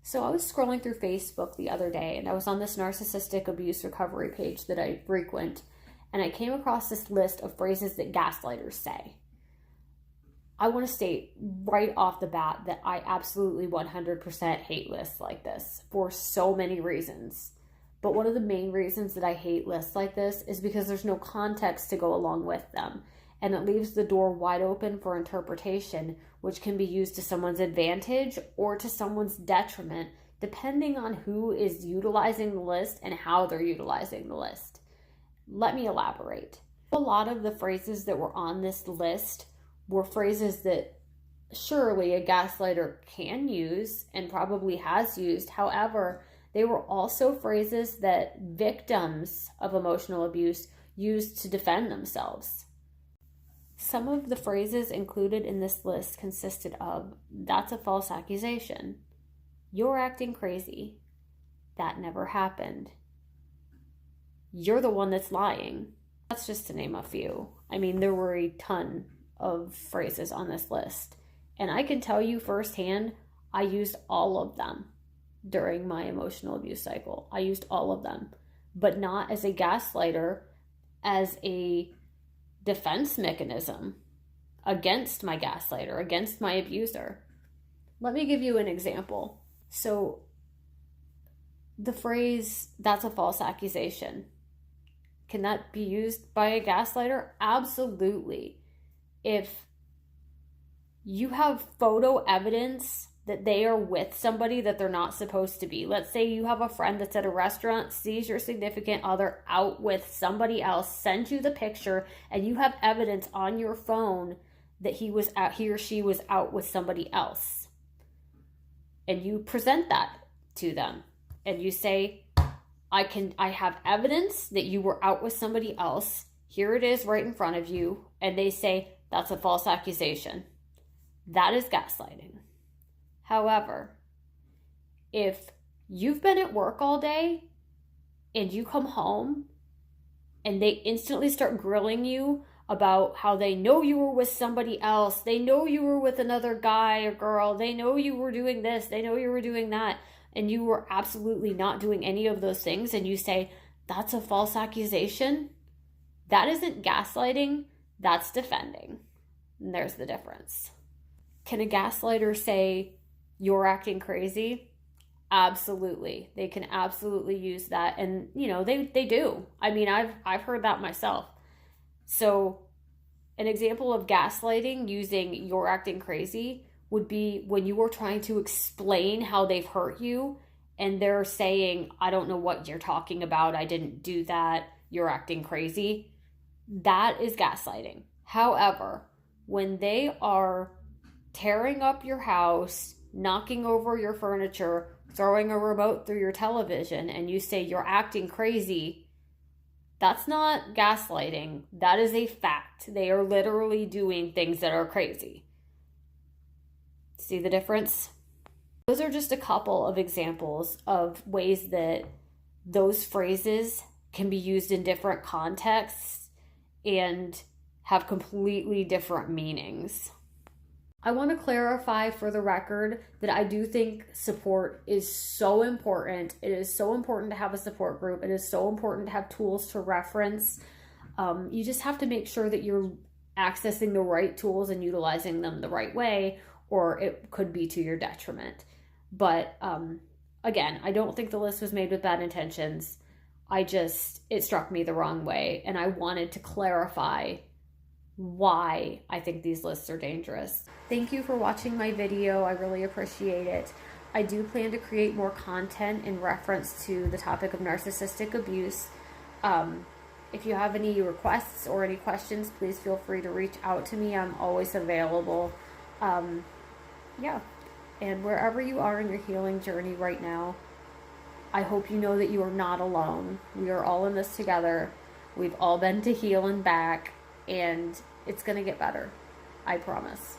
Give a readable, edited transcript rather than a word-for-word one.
So I was scrolling through Facebook the other day, and I was on this narcissistic abuse recovery page that I frequent, and I came across this list of phrases that gaslighters say. I want to state right off the bat that I absolutely 100% hate lists like this for so many reasons. But one of the main reasons that I hate lists like this is because there's no context to go along with them. And it leaves the door wide open for interpretation, which can be used to someone's advantage or to someone's detriment, depending on who is utilizing the list and how they're utilizing the list. Let me elaborate. A lot of the phrases that were on this list were phrases that surely a gaslighter can use and probably has used. However, they were also phrases that victims of emotional abuse used to defend themselves. Some of the phrases included in this list consisted of, "That's a false accusation," "You're acting crazy," "That never happened," "You're the one that's lying." That's just to name a few. I mean, there were a ton of phrases on this list. And I can tell you firsthand, I used all of them during my emotional abuse cycle. I used all of them, but not as a gaslighter, as a defense mechanism against my gaslighter, against my abuser. Let me give you an example. So the phrase, "That's a false accusation," can that be used by a gaslighter? Absolutely. If you have photo evidence that they are with somebody that they're not supposed to be. Let's say you have a friend that's at a restaurant, sees your significant other out with somebody else, sends you the picture, and you have evidence on your phone that he or she was out with somebody else. And you present that to them and you say, I have evidence that you were out with somebody else. Here it is right in front of you. And they say, "That's a false accusation." That is gaslighting. However, if you've been at work all day and you come home and they instantly start grilling you about how they know you were with somebody else, they know you were with another guy or girl, they know you were doing this, they know you were doing that, and you were absolutely not doing any of those things, and you say, "That's a false accusation," that isn't gaslighting, that's defending. And there's the difference. Can a gaslighter say, "You're acting crazy"? Absolutely. They can absolutely use that. And, they do. I mean, I've heard that myself. So an example of gaslighting using "you're acting crazy" would be when you were trying to explain how they've hurt you and they're saying, "I don't know what you're talking about. I didn't do that. You're acting crazy." That is gaslighting. However, when they are tearing up your house, knocking over your furniture, throwing a remote through your television, and you say, "You're acting crazy," that's not gaslighting. That is a fact. They are literally doing things that are crazy. See the difference? Those are just a couple of examples of ways that those phrases can be used in different contexts and have completely different meanings. I want to clarify for the record that I do think support is so important. It is so important to have a support group. It is so important to have tools to reference. You just have to make sure that you're accessing the right tools and utilizing them the right way, or it could be to your detriment. But again, I don't think the list was made with bad intentions. It struck me the wrong way, and I wanted to clarify why I think these lists are dangerous. Thank you for watching my video. I really appreciate it. I do plan to create more content in reference to the topic of narcissistic abuse. If you have any requests or any questions, please feel free to reach out to me. I'm always available. Yeah. And wherever you are in your healing journey right now, I hope you know that you are not alone. We are all in this together. We've all been to heal and back, and it's going to get better. I promise.